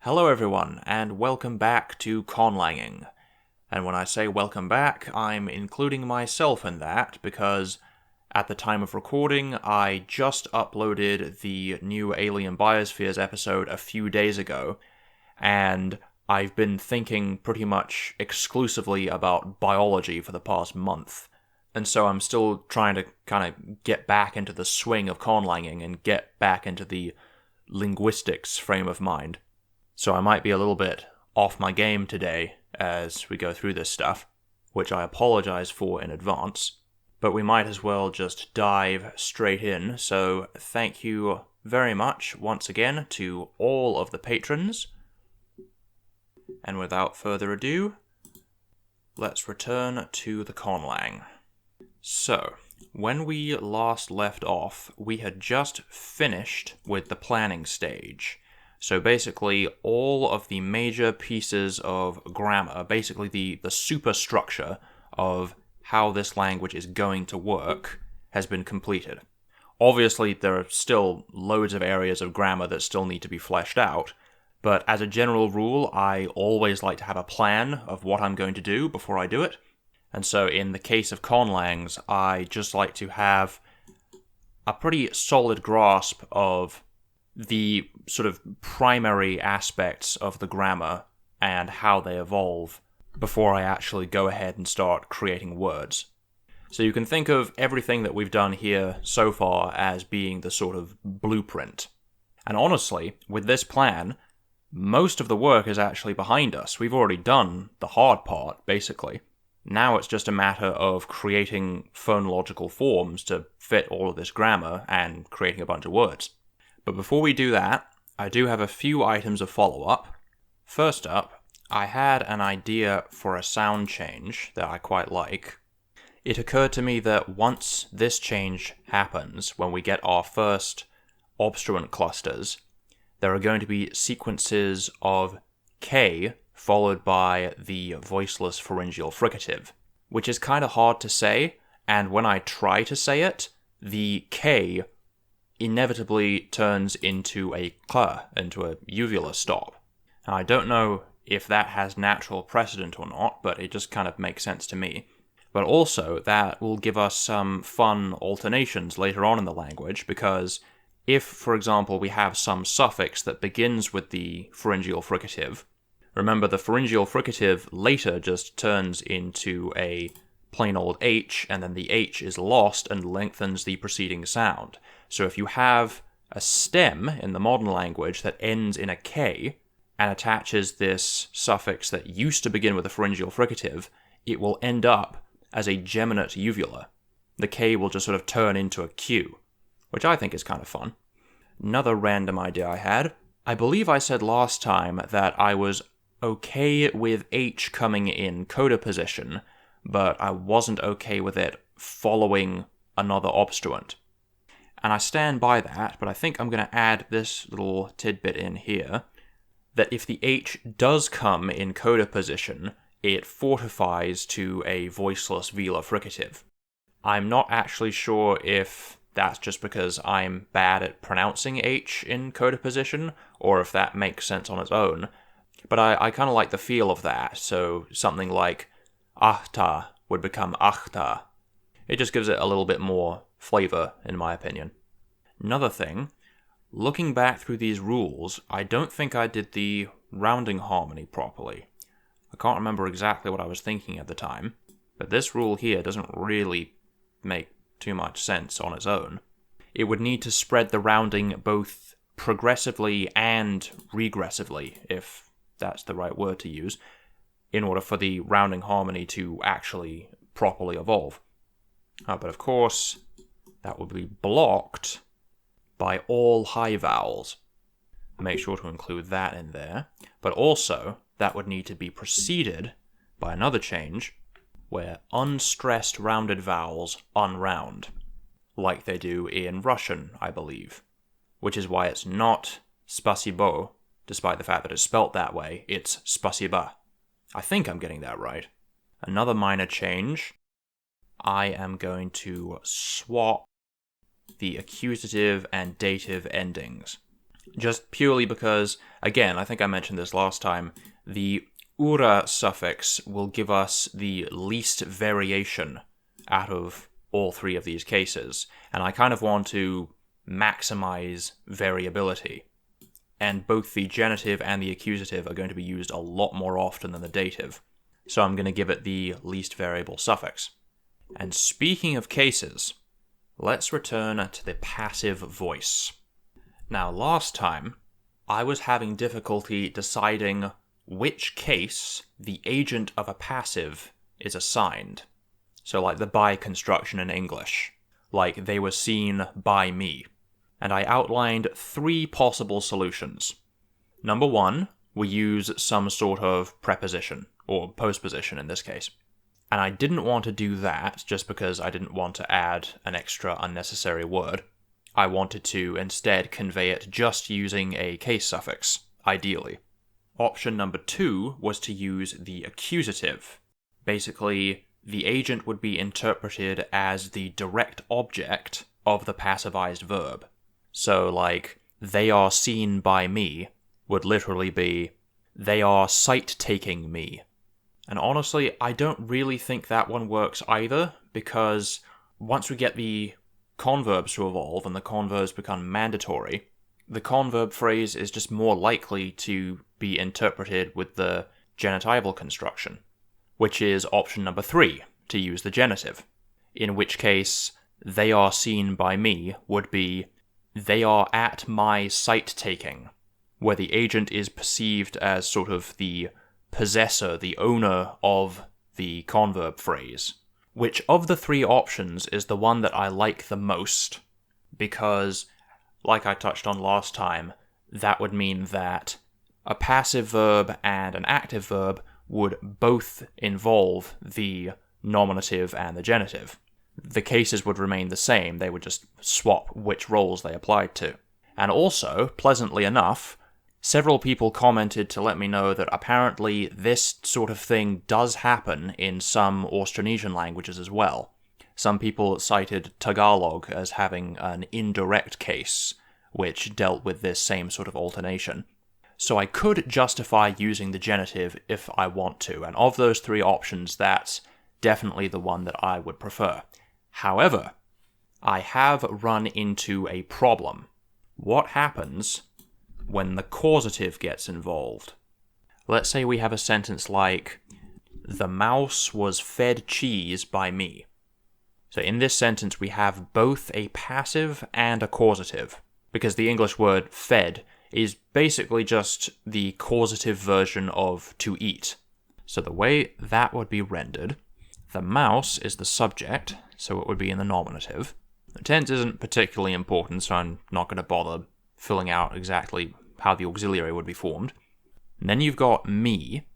Hello everyone, and welcome back to Conlanging. And when I say welcome back, I'm including myself in that, because at the time of recording, I just uploaded the new Alien Biospheres episode a few days ago, and I've been thinking pretty much exclusively about biology for the past month. And so I'm still trying to kind of get back into the swing of conlanging and get back into the linguistics frame of mind. So I might be a little bit off my game today as we go through this stuff, which I apologize for in advance. But we might as well just dive straight in, so thank you very much once again to all of the patrons. And without further ado, let's return to the conlang. So, when we last left off, we had just finished with the planning stage. So basically, all of the major pieces of grammar, basically the superstructure of how this language is going to work, has been completed. Obviously, there are still loads of areas of grammar that still need to be fleshed out, but as a general rule, I always like to have a plan of what I'm going to do before I do it. And so in the case of conlangs, I just like to have a pretty solid grasp of the sort of primary aspects of the grammar and how they evolve before I actually go ahead and start creating words. So you can think of everything that we've done here so far as being the sort of blueprint. And honestly, with this plan, most of the work is actually behind us. We've already done the hard part, basically. Now it's just a matter of creating phonological forms to fit all of this grammar and creating a bunch of words. But before we do that, I do have a few items of follow-up. First up, I had an idea for a sound change that I quite like. It occurred to me that once this change happens, when we get our first obstruent clusters, there are going to be sequences of K followed by the voiceless pharyngeal fricative, which is kind of hard to say, and when I try to say it, the K inevitably turns into a k, into a uvula stop. And I don't know if that has natural precedent or not, but it just kind of makes sense to me. But also, that will give us some fun alternations later on in the language, because if, for example, we have some suffix that begins with the pharyngeal fricative, remember the pharyngeal fricative later just turns into a plain old H, and then the H is lost and lengthens the preceding sound. So if you have a stem in the modern language that ends in a K and attaches this suffix that used to begin with a pharyngeal fricative, it will end up as a geminate uvula. The K will just sort of turn into a Q, which I think is kind of fun. Another random idea I had, I believe I said last time that I was okay with H coming in coda position, but I wasn't okay with it following another obstruent. And I stand by that, but I think I'm going to add this little tidbit in here, that if the H does come in coda position, it fortifies to a voiceless velar fricative. I'm not actually sure if that's just because I'm bad at pronouncing H in coda position, or if that makes sense on its own, but I kind of like the feel of that, so something like ahta would become achta. It just gives it a little bit more flavor, in my opinion. Another thing, looking back through these rules, I don't think I did the rounding harmony properly. I can't remember exactly what I was thinking at the time, but this rule here doesn't really make too much sense on its own. It would need to spread the rounding both progressively and regressively, if that's the right word to use, in order for the rounding harmony to actually properly evolve. But of course, that would be blocked by all high vowels. Make sure to include that in there. But also, that would need to be preceded by another change, where unstressed rounded vowels unround, like they do in Russian, I believe. Which is why it's not spasibo, despite the fact that it's spelt that way, it's spasiba. I think I'm getting that right. Another minor change, I am going to swap the accusative and dative endings. just purely because, again, I think I mentioned this last time, the ura suffix will give us the least variation out of all three of these cases, and I kind of want to maximize variability. And both the genitive and the accusative are going to be used a lot more often than the dative, so I'm going to give it the least variable suffix. And speaking of cases, let's return to the passive voice. Now, last time, I was having difficulty deciding which case the agent of a passive is assigned. So like the by construction in English, like they were seen by me. And I outlined 3 possible solutions. Number 1, we use some sort of preposition, or postposition in this case. And I didn't want to do that just because I didn't want to add an extra unnecessary word. I wanted to instead convey it just using a case suffix, ideally. Option number 2 was to use the accusative. Basically, the agent would be interpreted as the direct object of the passivized verb. So, like, they are seen by me would literally be, they are sight-taking me. And honestly, I don't really think that one works either, because once we get the converbs to evolve and the converbs become mandatory, the converb phrase is just more likely to be interpreted with the genitival construction, which is option number 3, to use the genitive. In which case, they are seen by me would be, they are at my sight-taking, where the agent is perceived as sort of the possessor, the owner of the converb phrase. Which of the 3 options is the one that I like the most? Because, like I touched on last time, that would mean that a passive verb and an active verb would both involve the nominative and the genitive. The cases would remain the same, they would just swap which roles they applied to. And also, pleasantly enough, several people commented to let me know that apparently this sort of thing does happen in some Austronesian languages as well. Some people cited Tagalog as having an indirect case, which dealt with this same sort of alternation. So I could justify using the genitive if I want to, and of those 3 options, that's definitely the one that I would prefer. However, I have run into a problem. What happens when the causative gets involved? Let's say we have a sentence like, the mouse was fed cheese by me. So in this sentence we have both a passive and a causative, because the English word fed is basically just the causative version of to eat. So the way that would be rendered, the mouse is the subject, so it would be in the nominative. The tense isn't particularly important, so I'm not going to bother filling out exactly how the auxiliary would be formed. And then you've got me.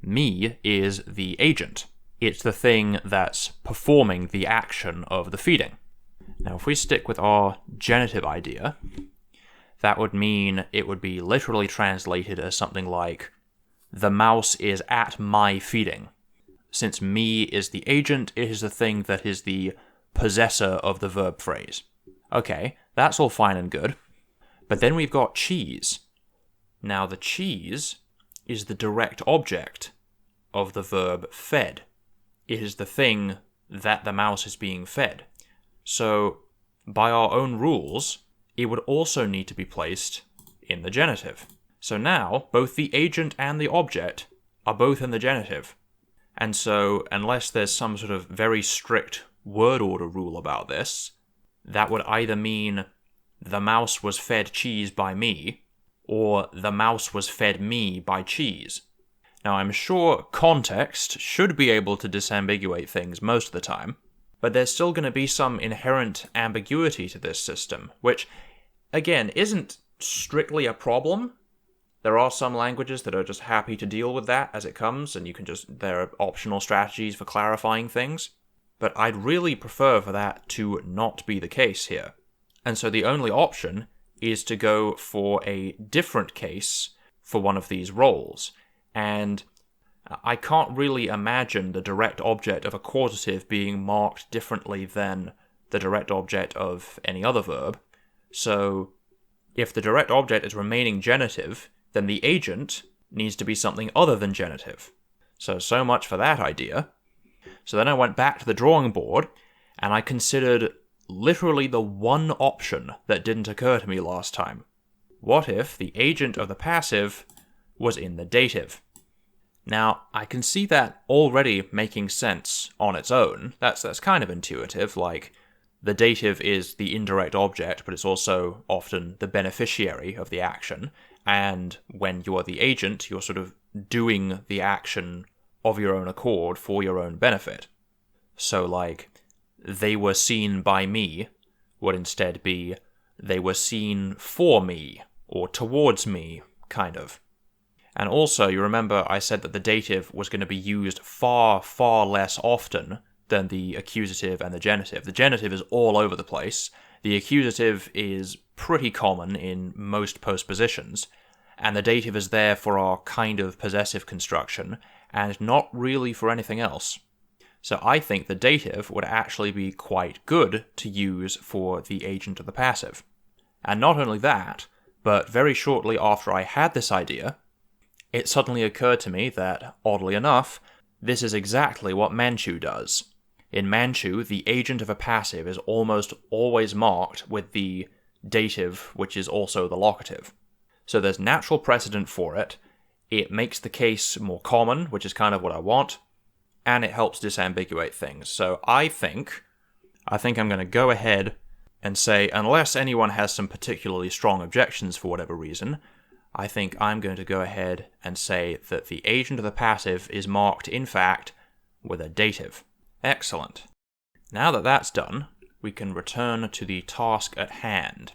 Me is the agent. It's the thing that's performing the action of the feeding. Now, if we stick with our genitive idea, that would mean it would be literally translated as something like, the mouse is at my feeding. Since me is the agent, it is the thing that is the possessor of the verb phrase. Okay, that's all fine and good. But then we've got cheese. Now the cheese is the direct object of the verb fed. It is the thing that the mouse is being fed. So, by our own rules, it would also need to be placed in the genitive. So now, both the agent and the object are both in the genitive. And so, unless there's some sort of very strict word order rule about this, that would either mean the mouse was fed cheese by me, or the mouse was fed me by cheese. Now, I'm sure context should be able to disambiguate things most of the time, but there's still going to be some inherent ambiguity to this system, which, again, isn't strictly a problem. There are some languages that are just happy to deal with that as it comes, and there are optional strategies for clarifying things. But I'd really prefer for that to not be the case here. And so the only option is to go for a different case for one of these roles. And I can't really imagine the direct object of a causative being marked differently than the direct object of any other verb. So if the direct object is remaining genitive, then the agent needs to be something other than genitive. So much for that idea. So then I went back to the drawing board, and I considered literally the one option that didn't occur to me last time. What if the agent of the passive was in the dative? Now, I can see that already making sense on its own. That's kind of intuitive, like the dative is the indirect object, but it's also often the beneficiary of the action, and when you're the agent, you're sort of doing the action of your own accord for your own benefit. So, like, they were seen by me would instead be they were seen for me, or towards me, kind of. And also, you remember I said that the dative was going to be used far, far less often than the accusative and the genitive. The genitive is all over the place. The accusative is pretty common in most postpositions, and the dative is there for our kind of possessive construction, and not really for anything else. So I think the dative would actually be quite good to use for the agent of the passive. And not only that, but very shortly after I had this idea, it suddenly occurred to me that, oddly enough, this is exactly what Manchu does. In Manchu, the agent of a passive is almost always marked with the dative, which is also the locative. So there's natural precedent for it, it makes the case more common, which is kind of what I want, and it helps disambiguate things. So I think I'm going to go ahead and say, unless anyone has some particularly strong objections for whatever reason, I think I'm going to go ahead and say that the agent of the passive is marked, in fact, with a dative. Excellent. Now that that's done, we can return to the task at hand.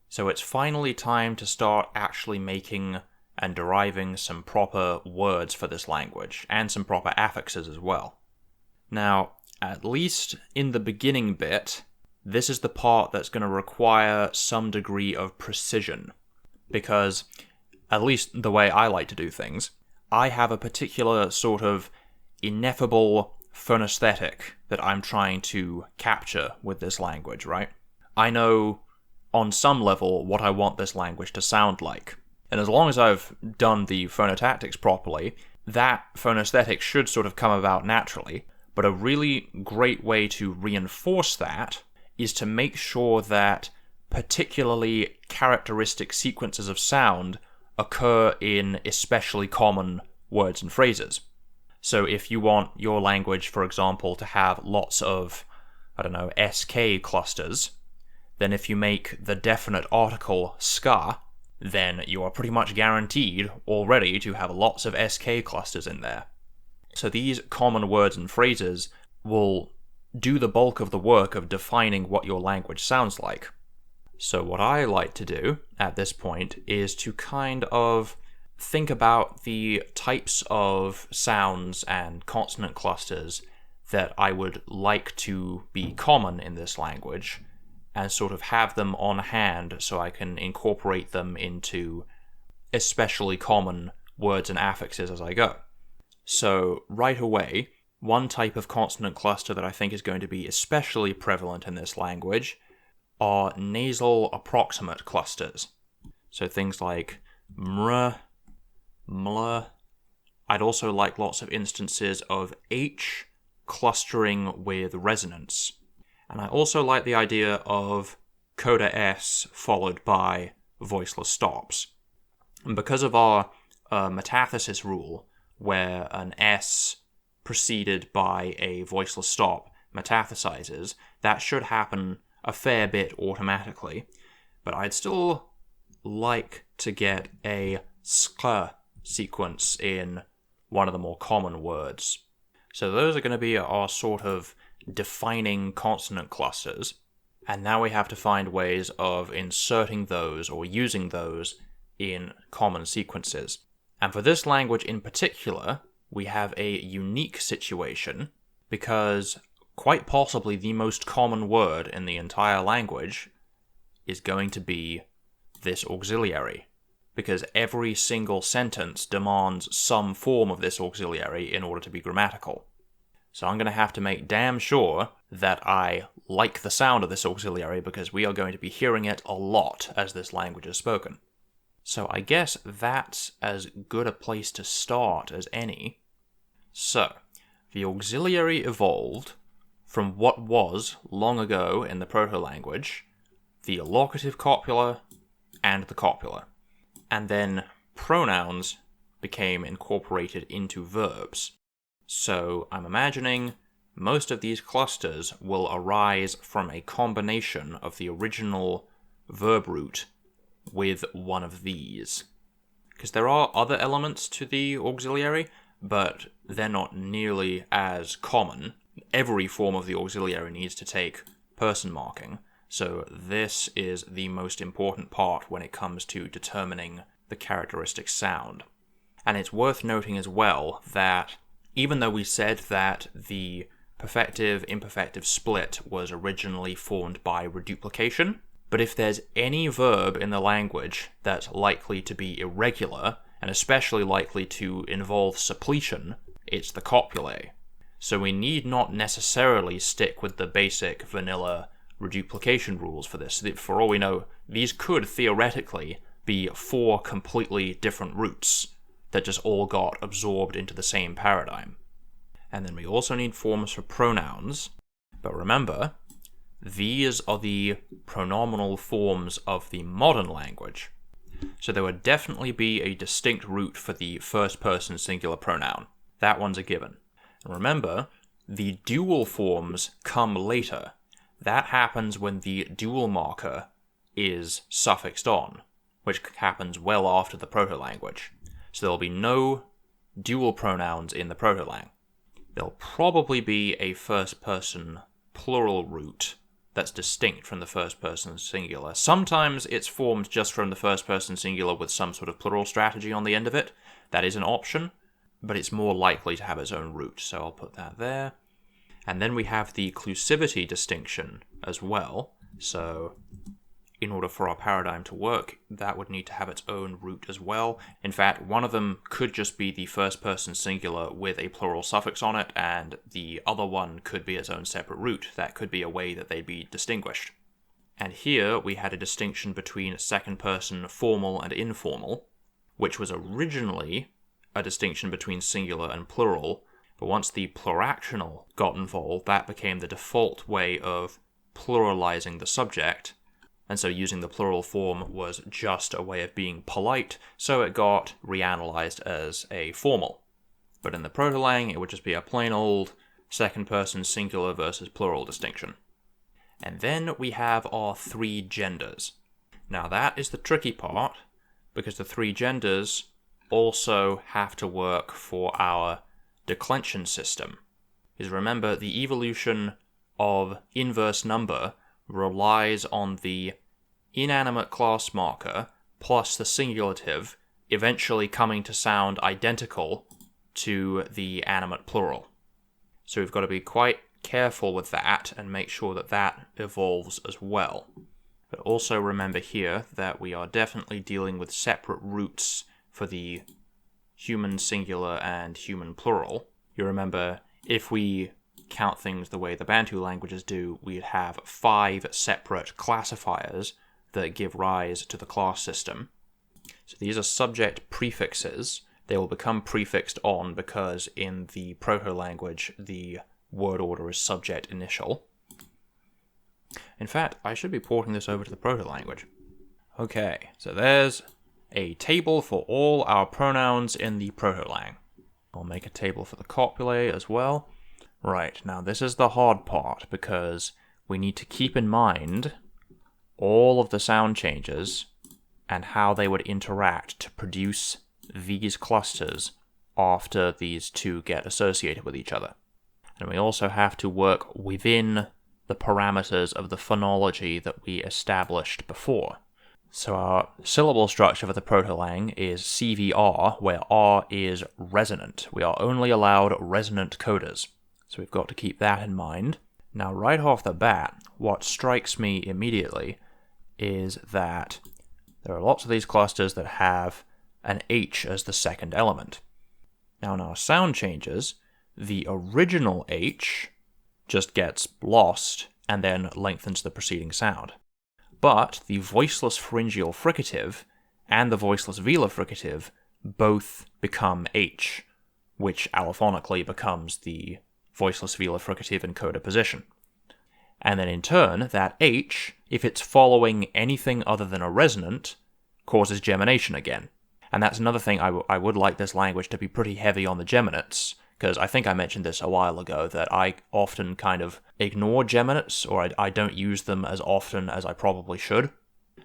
So it's finally time to start actually making and deriving some proper words for this language, and some proper affixes as well. Now, at least in the beginning bit, this is the part that's going to require some degree of precision, because, at least the way I like to do things, I have a particular sort of ineffable phonesthetic that I'm trying to capture with this language, right? I know, on some level, what I want this language to sound like. And as long as I've done the phonotactics properly, that phonesthetic should sort of come about naturally. But a really great way to reinforce that is to make sure that particularly characteristic sequences of sound occur in especially common words and phrases. So if you want your language, for example, to have lots of, SK clusters, then if you make the definite article ska, then you are pretty much guaranteed already to have lots of SK clusters in there. So these common words and phrases will do the bulk of the work of defining what your language sounds like. So what I like to do at this point is to kind of think about the types of sounds and consonant clusters that I would like to be common in this language, and sort of have them on hand so I can incorporate them into especially common words and affixes as I go. So right away, one type of consonant cluster that I think is going to be especially prevalent in this language are nasal approximate clusters. So things like mr, ml. I'd also like lots of instances of H clustering with resonance. And I also like the idea of coda S followed by voiceless stops. And because of our metathesis rule, where an S preceded by a voiceless stop metathesizes, that should happen a fair bit automatically. But I'd still like to get a sk sequence in one of the more common words. So those are going to be our sort of defining consonant clusters, and now we have to find ways of inserting those or using those in common sequences. And for this language in particular, we have a unique situation because quite possibly the most common word in the entire language is going to be this auxiliary, because every single sentence demands some form of this auxiliary in order to be grammatical. So I'm going to have to make damn sure that I like the sound of this auxiliary, because we are going to be hearing it a lot as this language is spoken. So I guess that's as good a place to start as any. So, the auxiliary evolved from what was, long ago in the proto-language, the locative copula and the copula. And then pronouns became incorporated into verbs. So I'm imagining most of these clusters will arise from a combination of the original verb root with one of these. Because there are other elements to the auxiliary, but they're not nearly as common. Every form of the auxiliary needs to take person marking, so this is the most important part when it comes to determining the characteristic sound. And it's worth noting as well that even though we said that the perfective-imperfective split was originally formed by reduplication, but if there's any verb in the language that's likely to be irregular, and especially likely to involve suppletion, it's the copulae. So we need not necessarily stick with the basic vanilla reduplication rules for this. For all we know, these could theoretically be 4 completely different roots that just all got absorbed into the same paradigm. And then we also need forms for pronouns, but remember, these are the pronominal forms of the modern language. So there would definitely be a distinct root for the first-person singular pronoun. That one's a given. And remember, the dual forms come later. That happens when the dual marker is suffixed on, which happens well after the proto-language. So there'll be no dual pronouns in the proto-lang. There'll probably be a first-person plural root that's distinct from the first-person singular. Sometimes it's formed just from the first-person singular with some sort of plural strategy on the end of it. That is an option, but it's more likely to have its own root, so I'll put that there. And then we have the clusivity distinction as well, so in order for our paradigm to work, that would need to have its own root as well. In fact, one of them could just be the first-person singular with a plural suffix on it, and the other one could be its own separate root. That could be a way that they'd be distinguished. And here we had a distinction between second-person formal and informal, which was originally a distinction between singular and plural, but once the pluractional got involved, that became the default way of pluralizing the subject, and so using the plural form was just a way of being polite, so it got reanalyzed as a formal. But in the proto-lang, it would just be a plain old second-person singular versus plural distinction. And then we have our 3 genders. Now that is the tricky part, because the 3 genders also have to work for our declension system. Because remember, the evolution of inverse number relies on the inanimate class marker plus the singulative eventually coming to sound identical to the animate plural. So we've got to be quite careful with that and make sure that that evolves as well. But also remember here that we are definitely dealing with separate roots for the human singular and human plural. You remember, if we count things the way the Bantu languages do, we'd have 5 separate classifiers that give rise to the class system. So these are subject prefixes. They will become prefixed on because in the proto-language the word order is subject initial. In fact, I should be porting this over to the proto-language. Okay, so there's a table for all our pronouns in the proto-lang. I'll make a table for the copulae as well. Right, now this is the hard part, because we need to keep in mind all of the sound changes and how they would interact to produce these clusters after these two get associated with each other. And we also have to work within the parameters of the phonology that we established before. So our syllable structure for the proto-lang is CVR, where R is resonant. We are only allowed resonant coders. So we've got to keep that in mind. Now, right off the bat, what strikes me immediately is that there are lots of these clusters that have an H as the second element. Now, in our sound changes, the original H just gets lost and then lengthens the preceding sound. But the voiceless pharyngeal fricative and the voiceless velar fricative both become H, which allophonically becomes the voiceless velar fricative in coda position. And then in turn, that H, if it's following anything other than a resonant, causes gemination again. And that's another thing I would like this language to be pretty heavy on the geminates, because I think I mentioned this a while ago, that I often kind of ignore geminates, or I don't use them as often as I probably should.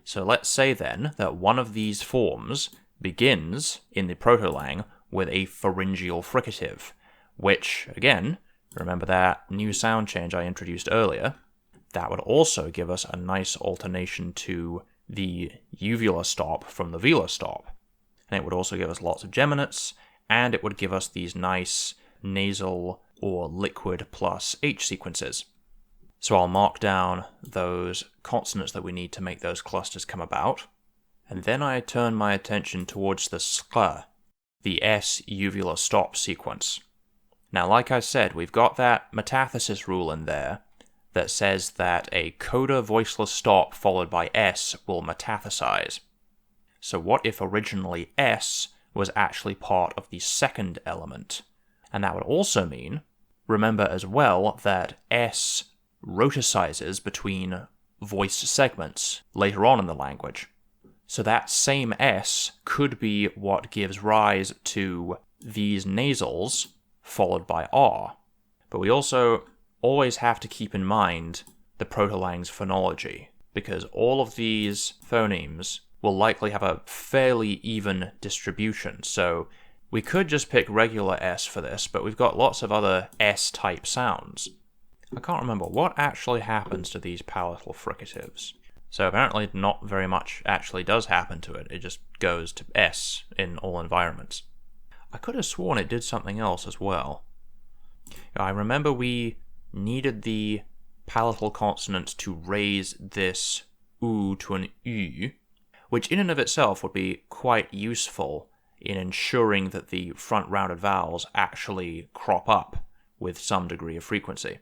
So let's say then that one of these forms begins in the proto-lang with a pharyngeal fricative, which, again, remember that new sound change I introduced earlier? That would also give us a nice alternation to the uvular stop from the velar stop. And it would also give us lots of geminates, and it would give us these nice nasal or liquid plus H sequences. So I'll mark down those consonants that we need to make those clusters come about, and then I turn my attention towards the skr, the S uvular stop sequence. Now, like I said, we've got that metathesis rule in there that says that a coda voiceless stop followed by S will metathesize. So what if originally S was actually part of the second element? And that would also mean, remember as well, that S roticizes between voice segments later on in the language. So that same S could be what gives rise to these nasals followed by R. But we also always have to keep in mind the proto-lang's phonology, because all of these phonemes will likely have a fairly even distribution. So we could just pick regular S for this, but we've got lots of other S-type sounds. I can't remember what actually happens to these palatal fricatives. So apparently not very much actually does happen to it. It just goes to S in all environments. I could have sworn it did something else as well. I remember we needed the palatal consonants to raise this U to an U, which in and of itself would be quite useful in ensuring that the front rounded vowels actually crop up with some degree of frequency.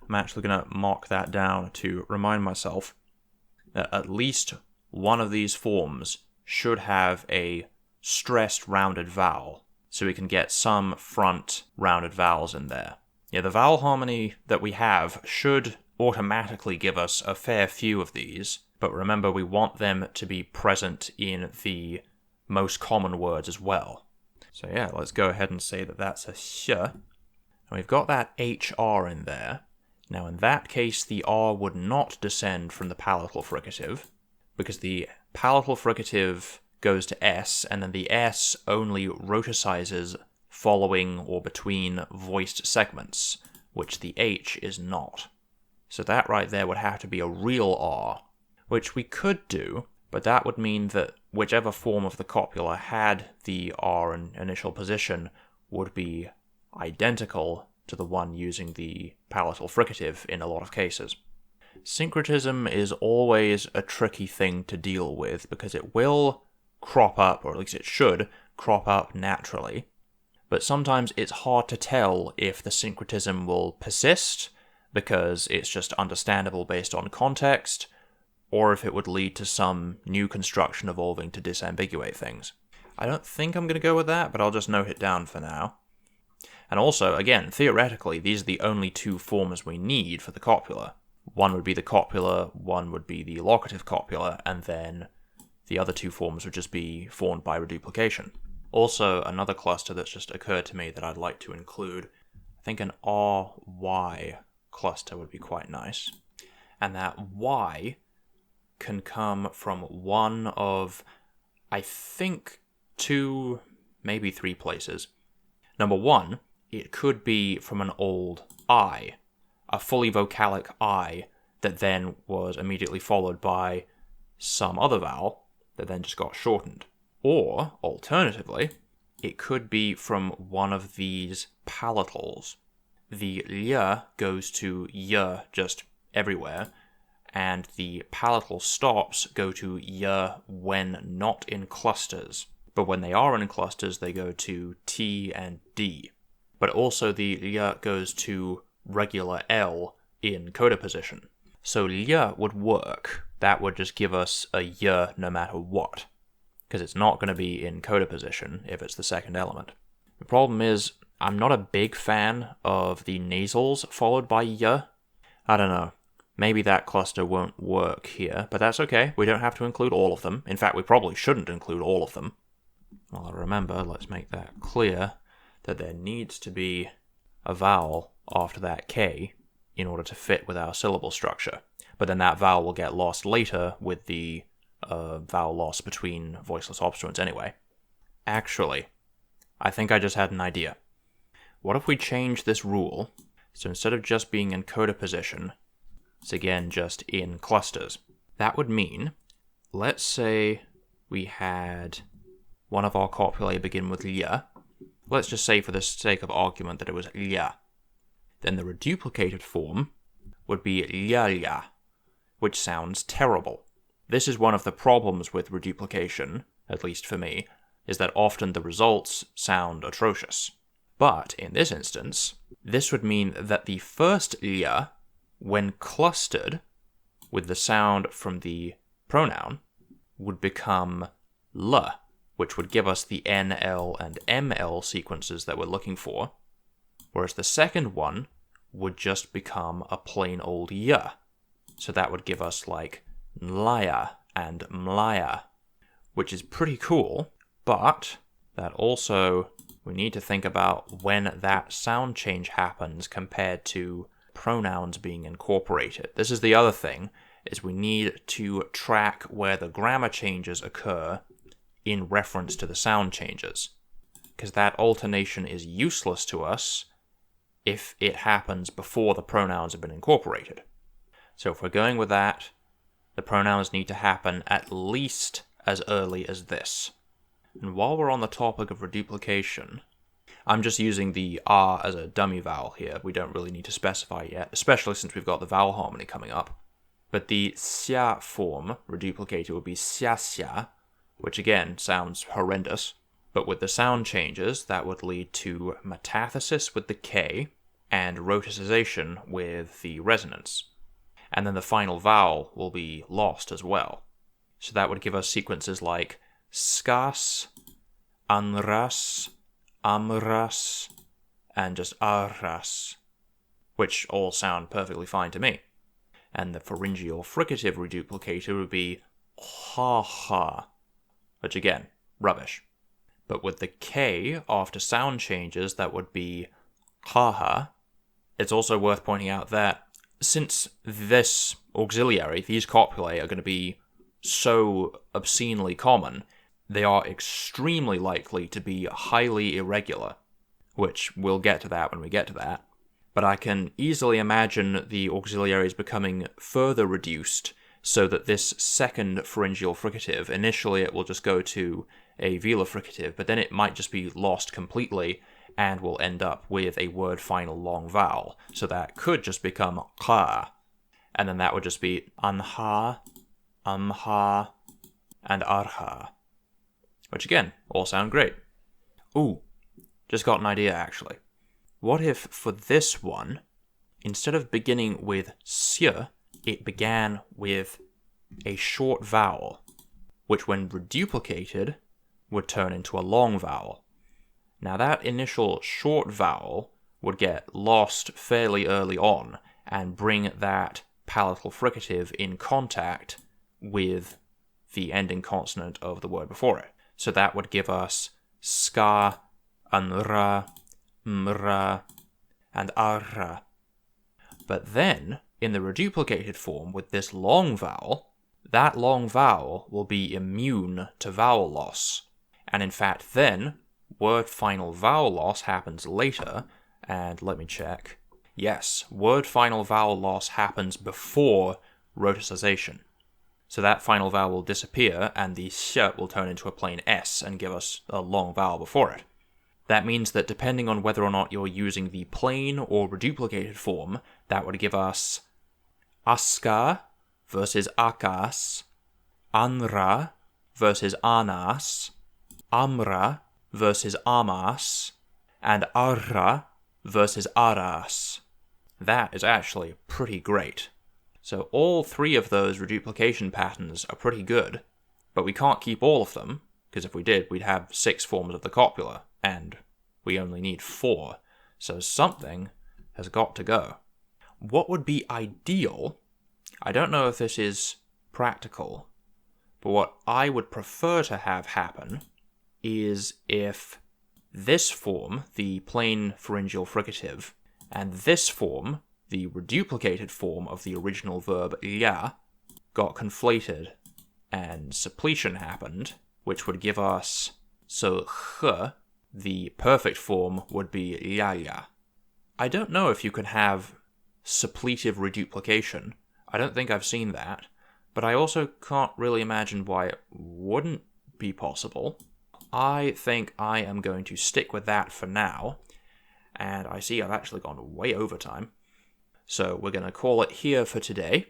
I'm actually going to mark that down to remind myself that at least one of these forms should have a stressed rounded vowel, so we can get some front rounded vowels in there. Yeah, the vowel harmony that we have should automatically give us a fair few of these, but remember we want them to be present in the most common words as well. So yeah, let's go ahead and say that that's a sh. And we've got that HR in there. Now in that case, the R would not descend from the palatal fricative, because the palatal fricative goes to S, and then the S only roticizes following or between voiced segments, which the H is not. So that right there would have to be a real R, which we could do, but that would mean that whichever form of the copula had the R in initial position would be identical to the one using the palatal fricative in a lot of cases. Syncretism is always a tricky thing to deal with because it will crop up, or at least it should, crop up naturally. But sometimes it's hard to tell if the syncretism will persist because it's just understandable based on context, or if it would lead to some new construction evolving to disambiguate things. I don't think I'm going to go with that, but I'll just note it down for now. And also, again, theoretically, these are the only two forms we need for the copula. One would be the copula, one would be the locative copula, and then the other two forms would just be formed by reduplication. Also, another cluster that's just occurred to me that I'd like to include, I think an RY cluster would be quite nice. And that Y can come from one of, I think, two, maybe three places. Number one, it could be from an old I, a fully vocalic I that then was immediately followed by some other vowel that then just got shortened. Or, alternatively, it could be from one of these palatals. The ly goes to y just everywhere, and the palatal stops go to y when not in clusters. But when they are in clusters, they go to T and D. but also the y goes to regular L in coda position. So y would work. That would just give us a y no matter what, because it's not going to be in coda position if it's the second element. The problem is, I'm not a big fan of the nasals followed by y. I don't know. Maybe that cluster won't work here, but that's okay. We don't have to include all of them. In fact, we probably shouldn't include all of them. Well, remember, let's make that clear, that there needs to be a vowel after that K in order to fit with our syllable structure. But then that vowel will get lost later with the vowel loss between voiceless obstruents anyway. Actually, I think I just had an idea. What if we change this rule, so instead of just being in coda position, it's again just in clusters? That would mean, let's say we had one of our copulae begin with y. Let's just say for the sake of argument that it was y. Then the reduplicated form would be ya, which sounds terrible. This is one of the problems with reduplication, at least for me, is that often the results sound atrocious. But in this instance, this would mean that the first y, when clustered with the sound from the pronoun, would become l, which would give us the NL and ML sequences that we're looking for, whereas the second one would just become a plain old y. So that would give us like nlaya and mlaya, which is pretty cool, but that also, we need to think about when that sound change happens compared to pronouns being incorporated. This is the other thing, is we need to track where the grammar changes occur in reference to the sound changes, because that alternation is useless to us if it happens before the pronouns have been incorporated. So if we're going with that, the pronouns need to happen at least as early as this. And while we're on the topic of reduplication, I'm just using the R as a dummy vowel here. We don't really need to specify yet, especially since we've got the vowel harmony coming up. But the xia form, reduplicated, would be xia, which again sounds horrendous. But with the sound changes, that would lead to metathesis with the K and rhoticization with the resonance. And then the final vowel will be lost as well. So that would give us sequences like skas, anras, amras, and just arras, which all sound perfectly fine to me. And the pharyngeal fricative reduplicator would be ha-ha, which again, rubbish. But with the K after sound changes, that would be ha-ha. It's also worth pointing out that since this auxiliary, these copulae, are going to be so obscenely common, they are extremely likely to be highly irregular, which we'll get to that when we get to that. But I can easily imagine the auxiliaries becoming further reduced so that this second pharyngeal fricative, initially it will just go to a velar fricative, but then it might just be lost completely and we'll end up with a word final long vowel. So that could just become ka, and then that would just be anha, amha, and arha, which again, all sound great. Ooh, just got an idea actually. What if for this one, instead of beginning with sya, it began with a short vowel, which when reduplicated would turn into a long vowel. Now that initial short vowel would get lost fairly early on and bring that palatal fricative in contact with the ending consonant of the word before it. So that would give us ska, anra, mra, and arra. But then, in the reduplicated form with this long vowel, that long vowel will be immune to vowel loss. And in fact then, word final vowel loss happens later, and let me check. Yes, word final vowel loss happens before rhoticization. So that final vowel will disappear, and the sh will turn into a plain s and give us a long vowel before it. That means that depending on whether or not you're using the plain or reduplicated form, that would give us aska versus akas, anra versus anas, amra versus amas, and arra versus aras. That is actually pretty great. So all three of those reduplication patterns are pretty good, but we can't keep all of them, because if we did, we'd have 6 forms of the copula, and we only need 4, so something has got to go. What would be ideal, I don't know if this is practical, but what I would prefer to have happen is if this form, the plain pharyngeal fricative, and this form, the reduplicated form of the original verb ya, got conflated and suppletion happened, which would give us, so ch, the perfect form would be ya. I don't know if you can have suppletive reduplication. I don't think I've seen that, but I also can't really imagine why it wouldn't be possible. I think I am going to stick with that for now, and I see I've actually gone way over time. So we're going to call it here for today.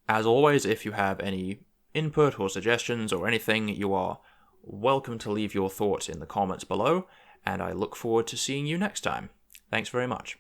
As always, if you have any input or suggestions or anything, you are welcome to leave your thoughts in the comments below, and I look forward to seeing you next time. Thanks very much.